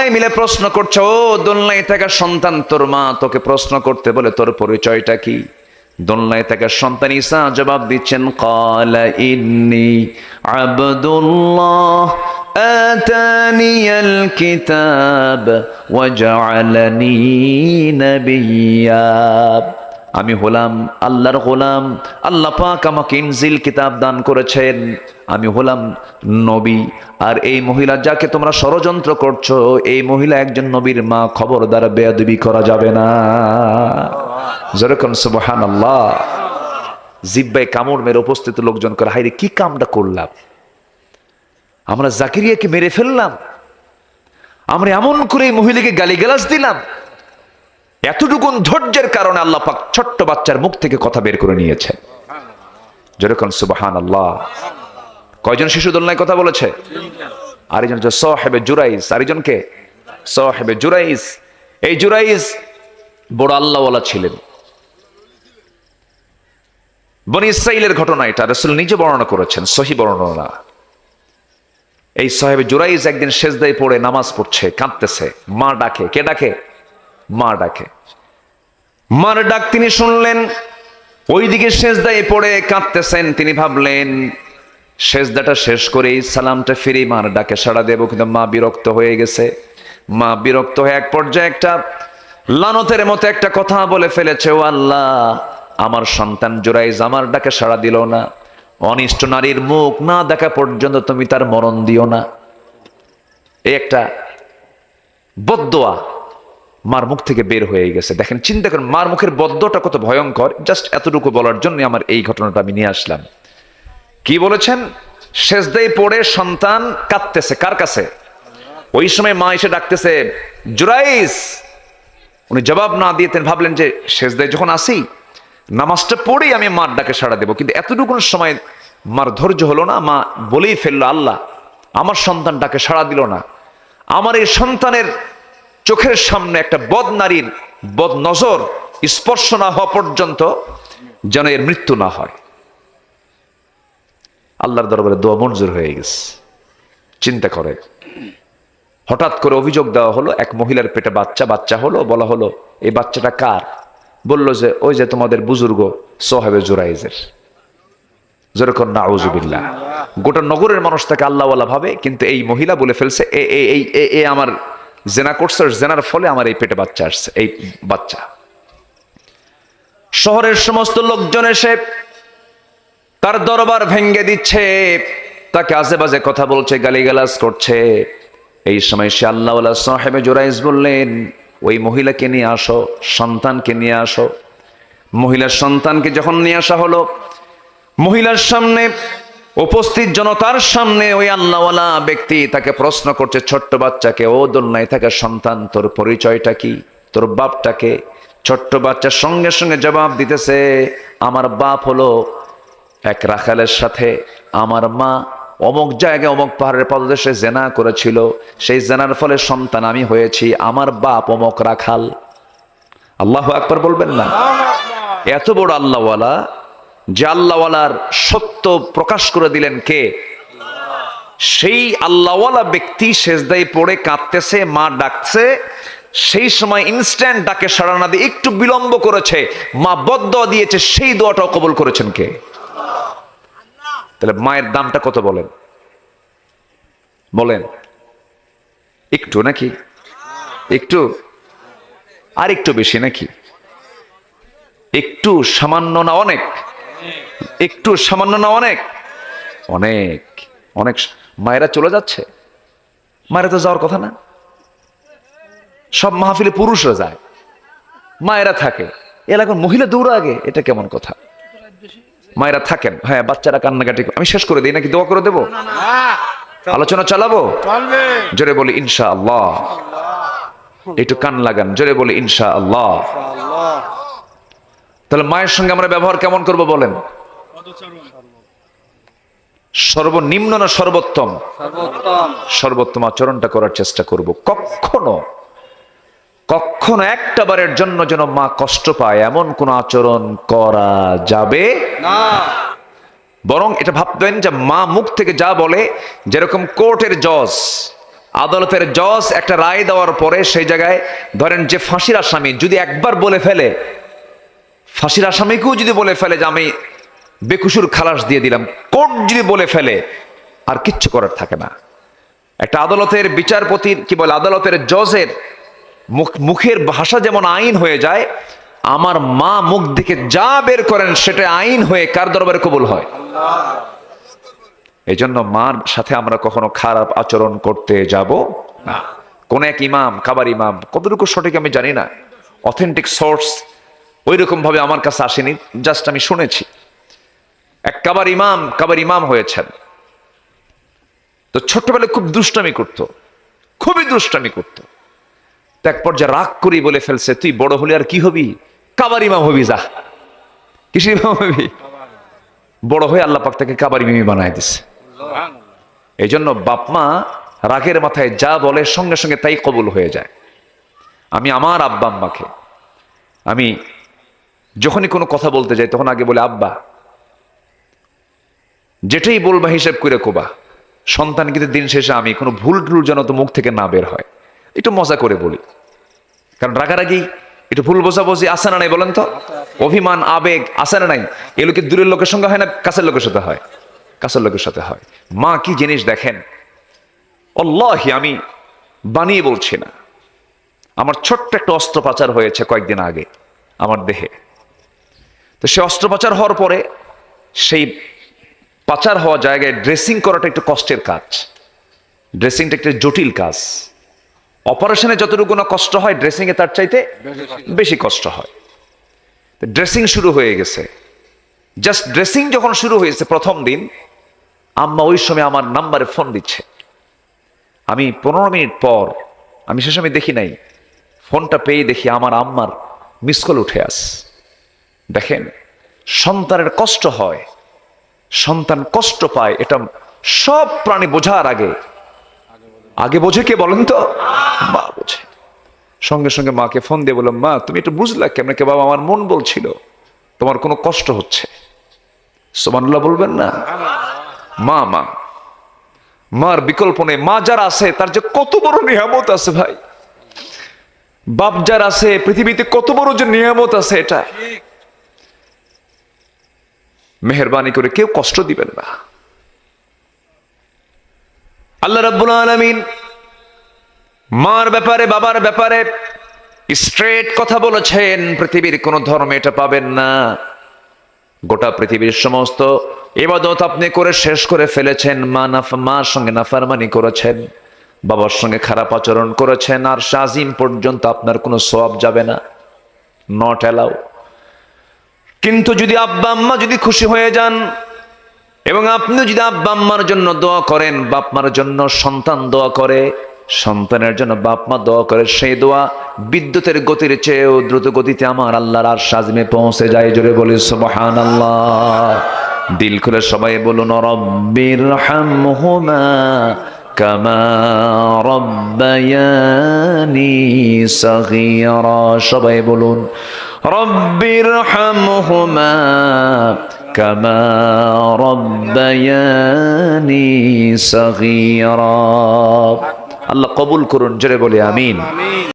সবাই মিলে প্রশ্ন করছে, ও দোলনায় থাকা সন্তান, তোর মা তোকে প্রশ্ন করতে বলে তোর পরিচয়টা কি? দোলনায় থাকা সন্তান ঈসা জবাব দিচ্ছেন, ক্বালা ইন্নী আবদুল্লাহ আতানিয়াল কিতাব ওয়া জাআলানি নাবিয়্যা। আমি হলাম আল্লাহর গোলাম, আল্লাহ পাক আমাকে ইনজিল কিতাব দান করেছেন, আমি হলাম নবী। আর এই মহিলা যাকে তোমরা ষড়যন্ত্র করছো, এই মহিলা একজন নবীর মা, খবরদার বেয়াদবি করা যাবে না। যেরকম সুবহানাল্লাহ। জিব্বায় কামড় মেরে উপস্থিত লোকজন করে, হায়রে কি কামটা করলাম, আমরা জাকিরিয়াকে মেরে ফেললাম, আমরা এমন করে এই মহিলাকে গালিগালাজ দিলাম। এতটুকু ধৈর্যের কারণে আল্লাহ পাক ছোট্ট বাচ্চার মুখ থেকে কথা বের করে নিয়েছেন। যেরকম সুবহানাল্লাহ। কয়জন শিশু দোলনায় কথা বলেছে? আরেকজন হচ্ছে সাহেবে জুরাইস। আরেকজনকে সাহেবে জুরাইস। এই জুরাইস বড় আল্লাহওয়ালা ছিলেন। বনি ইসরাইলের ঘটনা, এটা রাসূল নিজে বর্ণনা করেছেন, সহিহ বর্ণনা। এই সাহেবে জুরাইস একদিন সেজদায় পড়ে নামাজ পড়ছে, কাঁদতেছে, মা ডাকে। কে ডাকে? মা ডাকে। মার ডাক তিনি শুনলেন, ওইদিকে সেজদায় পড়ে কাঁদতেছেন। তিনি ভাবলেন সেজদাটা শেষ করেই সালামটা ফিরে মার ডাকে সাড়া দেব, কিন্তু মা বিরক্ত হয়ে গেছে। মা বিরক্ত হয়ে এক পর্যায়ে একটা লানতের মতো একটা কথা বলে ফেলেছে, ও আল্লাহ, আমার সন্তান জুরাইজ আমার ডাকে সাড়া দিল না, অনিষ্ট নারীর মুখ না দেখা পর্যন্ত তুমি তার মরণ দিও না। এই একটা বদদোয়া মার মুখ থেকে বের হয়ে গেছে। দেখেন, চিন্তা করেন মার মুখের বদদোয়াটা কত ভয়ঙ্কর। জাস্ট এতটুকু বলার জন্য আমার এই ঘটনাটা আমি নিয়ে আসলাম। কি বলেছেন? সেজদায় পড়ে সন্তান কাঁদতেছে, কার কাছে? ওই সময় মা এসে ডাকতেছে, জুরাইস। উনি জবাব না দিয়ে তিনি ভাবলেন যে সেজদায় যখন আসি, নামাজটা পড়েই আমি মার ডাকে সাড়া দেবো। কিন্তু এতটুকু সময় মার ধৈর্য হলো না, মা বলেই ফেললো, আল্লাহ, আমার সন্তান ডাকে সাড়া দিল না, আমার এই সন্তানের চোখের সামনে একটা বদ নারীর বদ নজর স্পর্শ না হওয়া পর্যন্ত যেন এর মৃত্যু না হয়। আল্লাহর দরবারে দোয়া মঞ্জুর হয়ে গেছে। চিন্তা করে, হঠাৎ করে অভিযোগ দেওয়া হলো, এক মহিলার পেটে বাচ্চা হলো। বলা হলো, এই বাচ্চাটা কার? বলল যে ওই যে তোমাদের বুজুর্গ সাহেবে জুরাইজের। যেরকম নাউজুবিল্লাহ। গোটা নগরের মানুষ তাকে আল্লাহওয়ালা ভাবে, কিন্তু এই মহিলা বলে ফেলছে এ আমার জেনা করছে, জেনার ফলে আমার এই পেটে বাচ্চা আসছে। এই বাচ্চা শহরের সমস্ত লোকজন এসে তার দরবার ভেঙ্গে দিচ্ছে, তাকে আজে বাজে কথা বলছে, গালিগালাজ করছে। এই সময় সে আল্লাহওয়ালা সাহেবে জুরাইজ বললেন, ওই মহিলাকে নিয়ে আসো, সন্তানকে নিয়ে আসো। মহিলার সন্তানকে যখন নিয়ে আসা হলো, মহিলার সামনে উপস্থিত জনতার সামনে ওই আল্লাহওয়ালা ব্যক্তি তাকে প্রশ্ন করছে, ছোট্ট বাচ্চাকে, ও দোলনায় থাকা সন্তান, তোর পরিচয়টা কি, তোর বাপটাকে? ছোট্ট বাচ্চার সঙ্গে সঙ্গে জবাব দিতেছে, আমার বাপ হলো এক রাখালের সাথে, আমার মা অমুক জায়গায় অমুক পাহাড়ের পাদদেশে জেনা করেছিল, সেই জেনার ফলে সন্তান আমি হয়েছি, আমার বাপ অমুক রাখাল। আল্লাহু আকবার বলবেন না? এত বড় আল্লাহওয়ালা, যে আল্লাহওয়ালার সত্য প্রকাশ করে দিলেন কে? সেই আল্লাহওয়ালা ব্যক্তি সেজদায় পড়ে কাঁদতেছে, মা ডাকছে, সেই সময় ইনস্ট্যান্ট ডাকে সাড়া না দিয়ে একটু বিলম্ব করেছে, মা বদদোয়া দিয়েছে, সেই দোয়াটাও কবুল করেছেন কে? তাহলে মায়ের দামটা কত বলেন? বলেন একটু নাকি? একটু? আর একটু বেশি নাকি? একটু সামান্য না অনেক? একটু সামান্য না অনেক? অনেক অনেক। মায়েরা চলে যাচ্ছে, মায়েরা তো যাওয়ার কথা না। সব মাহফিলে পুরুষরা যায়, মায়েরা থাকে। এলাকার মহিলা দৌড়া আগে, এটা কেমন কথা? মায়েরা থাকেন। হ্যাঁ, বাচ্চারা কান্নাকাটি, আমি শেষ করে দিই নাকি দোয়া করে দেবো? আলোচনা চালাবো? জোরে বলি ইনশাআল্লাহ। একটু কান লাগান, জোরে বলি ইনশাআল্লাহ। তাহলে মায়ের সঙ্গে আমরা ব্যবহার কেমন করব বলেন? সর্বনিম্ন না সর্বোত্তম? সর্বোত্তম আচরণটা করার চেষ্টা করব। কখনো কখনো একটা বারের জন্য যেন মা কষ্ট পায় এমন কোন আচরণ করা যাবে না। বরং এটা ভাববেন যে মা মুখ থেকে যা বলে, যেরকম কোর্টের জজ আদালতের জজ একটা রায় দেওয়ার পরে সেই জায়গায় ধরেন যে ফাঁসির আসামি যদি একবার বলে ফেলে, ফাঁসির আসামিকেও যদি বলে ফেলে যে আমি বেকসুর খালাস দিয়ে দিলাম, কোর্ট যদি বলে ফেলে আর কিচ্ছু করার থাকে না। একটা আদালতের বিচারপতির কি বলে, আদালতের জজের মুখের ভাষা যেমন আইন হয়ে যায়, আমার মা মুখ থেকে যা বের করেন সেটা আইন হয়ে কার দরবারে কবুল হয়? এই জন্য মার সাথে আমরা কখনো খারাপ আচরণ করতে যাব না। কোন এক ইমাম, কাবার ইমাম, কতটুকু সঠিক আমি জানি না, অথেন্টিক সোর্স ওই রকম ভাবে আমার কাছে আসেনি, জাস্ট আমি শুনেছি। এক কাবার ইমাম হয়েছেন, তো ছোট্টবেলায় খুব দুষ্টামি করত, খুবই দুষ্টামি করত। তো এক পর্যায়ে রাগ করি বলে ফেলছে, তুই বড় হলে আর কি হবি? কাবার ইমাম হবি, যা। কিসের ইমাম হবি? বড় হয়ে আল্লাহ পাক তাকে কাবার ইমামই বানায় দিছে। এই জন্য বাপমা রাগের মাথায় যা বলে সঙ্গে সঙ্গে তাই কবুল হয়ে যায়। আমি আমার আব্বা আম্মাকে আমি যখনই কোনো কথা বলতে যাই তখন আগে বলে, আব্বা যেটাই বলবা হিসেব করে কোবা। সন্তান কিন্তু দিন শেষে আমি কোনো ভুল টুল যেন তো মুখ থেকে না বের হয়, একটু মজা করে বলি। কারণ রাগারাগি একটু ভুল বোঝাবুঝি আছে না নাই বলেন তো? অভিমান আবেগ আছে না নাই? এগুলো কি দূরের লোকের সঙ্গে হয় না কাছের লোকের সাথে হয়? কাছের লোকের সাথে হয়। মা কি জিনিস দেখেন, আল্লাহি আমি বানিয়ে বলছি না। আমার ছোট্ট একটা অস্ত্রোপচার হয়েছে কয়েকদিন আগে আমার দেহে। তো সে অস্ত্রোপচার হওয়ার পরে সেই পাচার হওয়া জায়গায় ড্রেসিং করাটা একটু কষ্টের কাজ। ড্রেসিংটা একটা জটিল কাজ। অপারেশনে যতটুকু না কষ্ট হয়, ড্রেসিং এ তার চাইতে বেশি কষ্ট হয়। ড্রেসিং শুরু হয়ে গেছে। জাস্ট ড্রেসিং যখন শুরু হয়েছে প্রথম দিন, আম্মা ওই সময় আমার নাম্বারে ফোন দিচ্ছে। আমি 15 মিনিট পর, আমি সে সময় দেখি নাই, ফোনটা পেয়ে দেখি আমার আম্মার মিস কল উঠে আস। দেখেন, সন্তানের কষ্ট হয়, সন্তান কষ্ট পায়, এটা সব প্রাণী বোঝার আগে বোঝে কে বলেন তো? মা বোঝে। সঙ্গে সঙ্গে মাকে ফোন দিয়ে বললাম, মা তুমি একটু বুঝলা কেমন? কে বাবা, আমার মন বলছিল তোমার কোনো কষ্ট হচ্ছে। সুবহানাল্লাহ বলবেন না? মার বিকল্প নেই। মা যার আছে তার যে কত বড় নিয়ামত আছে ভাই। বাপ যার আছে পৃথিবীতে কত বড় যে নিয়ামত আছে, এটা মেহেরবানি করে কেউ কষ্ট দিবেন না। আল্লাহ রাব্বুল আলামিন মার ব্যাপারে, বাবার ব্যাপারে স্ট্রেট কথা বলেছেন। পৃথিবীর কোন ধর্মে এটা পাবেন না। গোটা পৃথিবীর সমস্ত ইবাদত আপনি করে শেষ করে ফেলেছেন, মার সঙ্গে নাফরমানি করেছেন, বাবার সঙ্গে খারাপ আচরণ করেছেন, আর শাজিম পর্যন্ত আপনার কোনো সওয়াব যাবে না, নট অ্যালাউ। কিন্তু যদি আব্বা আম্মা যদি খুশি হয়ে যান এবং আপনি যদি আব্বা আম্মার জন্য দোয়া করেন, বাপ মার জন্য সন্তান দোয়া করে, সন্তানের জন্য বাপ মা দোয়া করে, সেই দোয়া বিদ্যুতের গতির চেয়েও দ্রুত গতিতে আমার আল্লাহর আরশ আজিমে পৌঁছে যায়। জোরে বলি সুবহানাল্লাহ। দিল খুলে সবাই বলুন, রব্বিরহামহুমা কামা রব্বায়ানি সগীরা। সবাই বলুন, রব্বিরহামহুমা কামা রব্বায়ানি সগীরা। আল্লাহ কবুল করুন, জোরে বলি আমিন।